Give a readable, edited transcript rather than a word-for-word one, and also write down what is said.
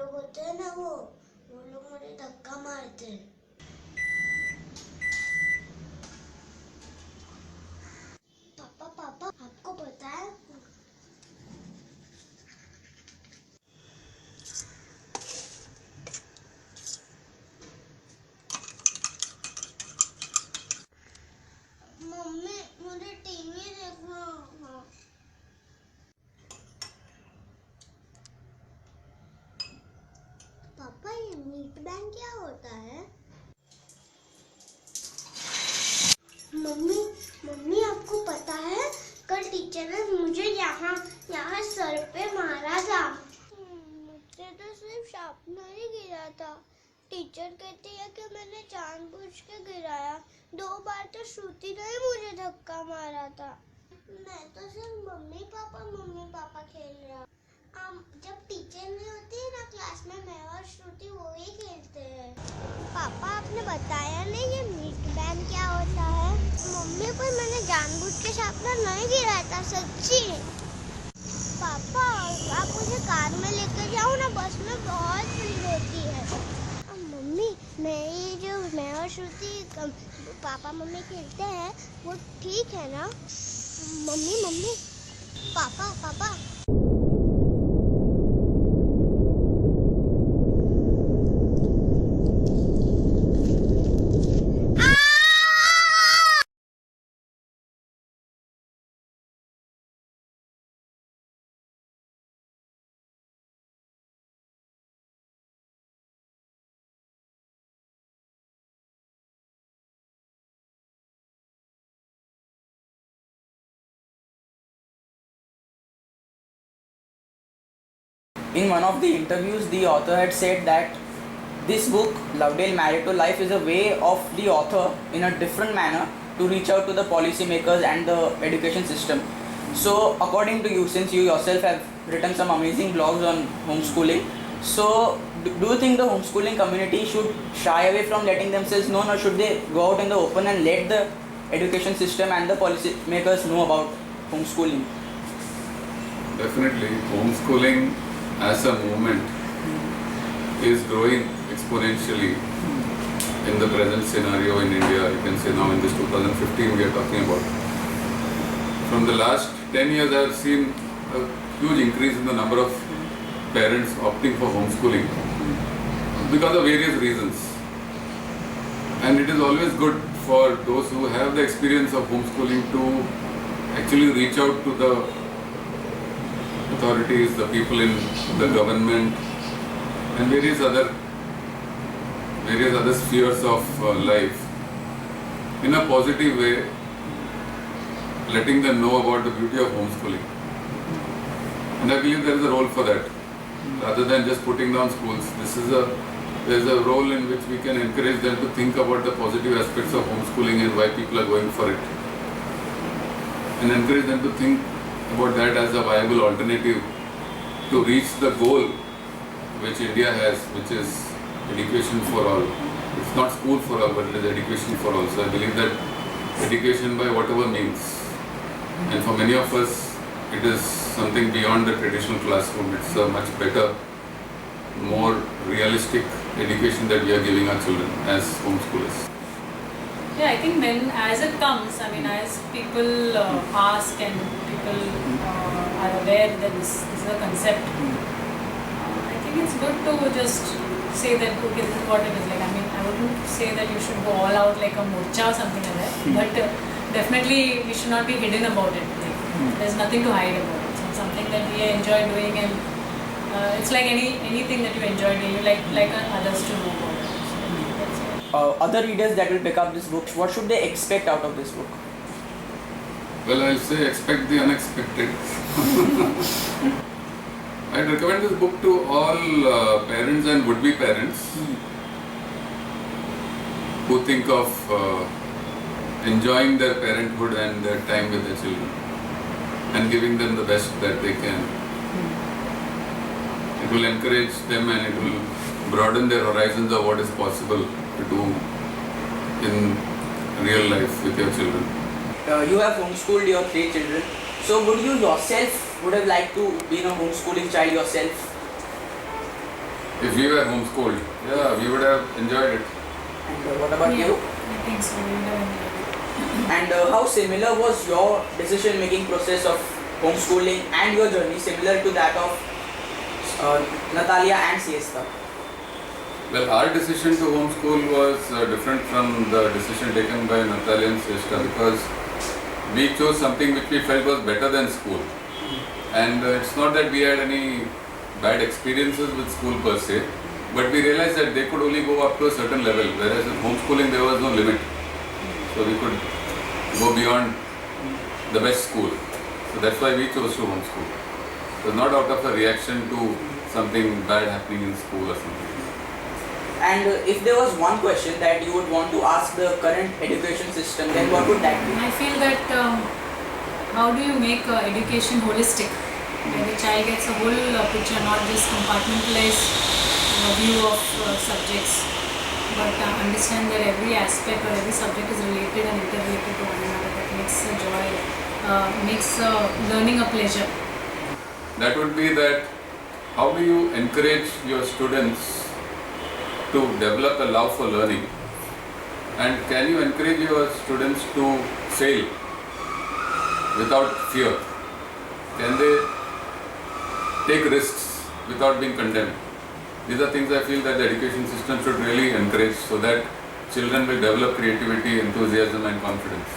लोग होते हैं ना, वो लोग मुझे धक्का मारते हैं। पापा पापा आपको पता है, मम्मी मुझे टीवी देखना है। पापा ये मीट बैंक क्या होता है? मम्मी मम्मी आपको पता है, कल टीचर ने मुझे यहाँ सर पे मारा था। मुझसे तो सिर्फ शार्पनर ही गिरा था। टीचर कहती है कि मैंने जानबूझ के गिराया। 2 बार तो श्रुति ने ही मुझे धक्का मारा था। मैं तो सिर्फ मम्मी पापा खेल रहा। जब टीचर नहीं होती है ना क्लास में, मैं और श्रुति वो ही खेलते हैं। पापा आपने बताया नहीं ये मीट बैंक क्या होता है? मम्मी को मैंने जानबूझ के शार्पनर नहीं गिराया था, सच्ची। पापा आप मुझे कार में लेकर जाओ ना, बस में बहुत भीड़ होती है। मम्मी मैं और श्रुति पापा मम्मी खेलते हैं, वो ठीक है ना? Mummy papa In one of the interviews, the author had said that this book, Lovedale Married to Life, is a way of the author in a different manner to reach out to the policymakers and the education system. So, according to you, since you yourself have written some amazing blogs on homeschooling, so do you think the homeschooling community should shy away from letting themselves known, or should they go out in the open and let the education system and the policymakers know about homeschooling? Definitely, homeschooling as a movement is growing exponentially in the present scenario in India. You can say now in this 2015 we are talking about. From the last 10 years I have seen a huge increase in the number of parents opting for homeschooling because of various reasons. And it is always good for those who have the experience of homeschooling to actually reach out to the authorities, the people in the government and various other spheres of life in a positive way, letting them know about the beauty of homeschooling. And I believe there is a role for that. Rather than just putting down schools, there is a role in which we can encourage them to think about the positive aspects of homeschooling and why people are going for it. And encourage them to think about that as a viable alternative to reach the goal which India has, which is education for all. It's not school for all, but it is education for all. So I believe that education by whatever means, and for many of us it is something beyond the traditional classroom. It's a much better, more realistic education that we are giving our children as homeschoolers. Yeah, I think when as it comes, I mean, as people ask and people are aware that this is a concept, I think it's good to just say that, okay, this is what it is. Like, I mean, I wouldn't say that you should go all out like a morcha or something like that, but definitely we should not be hidden about it. Like, there's nothing to hide about it. So it's something that we enjoy doing, and it's like anything that you enjoy doing, you like others to know about it. Other readers that will pick up this book, what should they expect out of this book? Well, I'll say expect the unexpected. I'd recommend this book to all parents and would-be parents who think of enjoying their parenthood and their time with their children and giving them the best that they can. It will encourage them and it will broaden their horizons of what is possible to do in real life with your children. You have homeschooled your 3 children, so would you yourself would have liked to be a homeschooling child yourself? If we were homeschooled, yeah, we would have enjoyed it. And what about Yeah, you? I think so. We would have enjoyed it. And how similar was your decision making process of homeschooling and your journey similar to that of Natalia and Siesta? Well, our decision to homeschool was different from the decision taken by Natalia and Sreshta because we chose something which we felt was better than school. And it's not that we had any bad experiences with school per se, but we realized that they could only go up to a certain level, whereas in homeschooling there was no limit. So we could go beyond the best school. So that's why we chose to homeschool. It was not out of a reaction to something bad happening in school or something. And if there was one question that you would want to ask the current education system, then what would that be? I feel that how do you make education holistic, where the child gets a whole picture, not just compartmentalized view of subjects, but understand that every aspect or every subject is related and interrelated to one another. That makes a joy, makes learning a pleasure. That would be that how do you encourage your students to develop a love for learning, and can you encourage your students to fail without fear? Can they take risks without being condemned? These are things I feel that the education system should really encourage so that children will develop creativity, enthusiasm and confidence.